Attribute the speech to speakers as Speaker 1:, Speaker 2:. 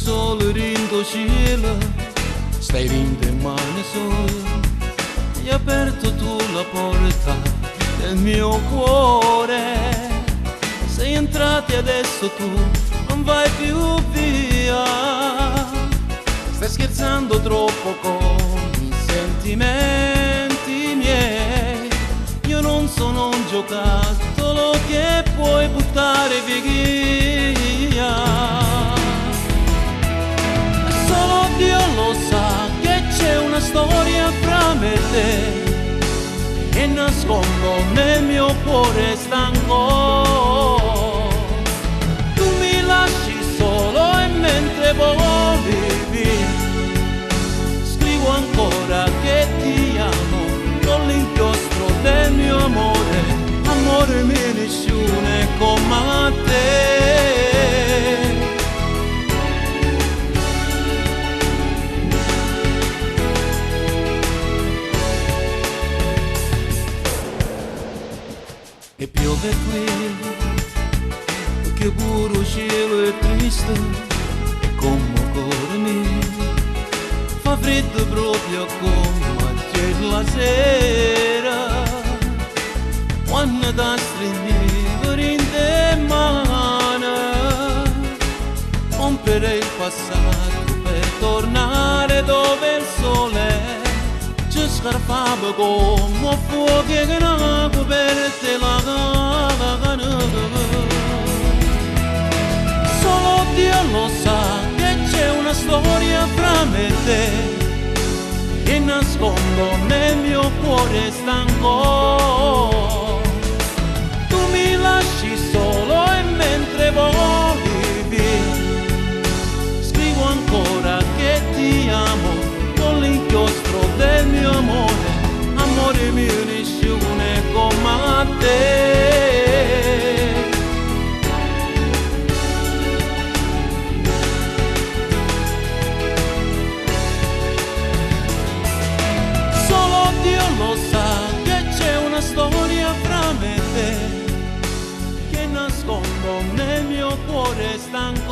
Speaker 1: sole rindo cielo, stai rindo in mano sola. Hai aperto tu la porta del mio cuore. Sei entrato e adesso tu non vai più via. Stai scherzando troppo con i sentimenti miei. Io non sono un giocattolo che puoi buttare via. Solo Dio lo sa che c'è una storia fra me e te, che nascondo nel mio cuore stanco. Tu mi lasci solo e mentre voli via scrivo ancora che ti amo con l'inchiostro del mio amore. Amore mio nessuno è come te. E piove qui, che pure il cielo è triste, e come il cuore mio fa freddo proprio come c'è la sera, quando ti stringevo in te mano. Comprerei il passato per tornare dove il sole ci scarpava come fuoco che naco per te la gana. Solo Dio lo sa che c'è una storia fra me e te, che nascondo nel mio cuore stanco. Tu mi lasci solo e mentre voli via scrivo ancora che ti amo con l'inchiostro del mio amore. Amore mio nessuno è come te. Solo Dio lo sa che c'è una storia fra me e te, che nascondo nel mio cuore stanco.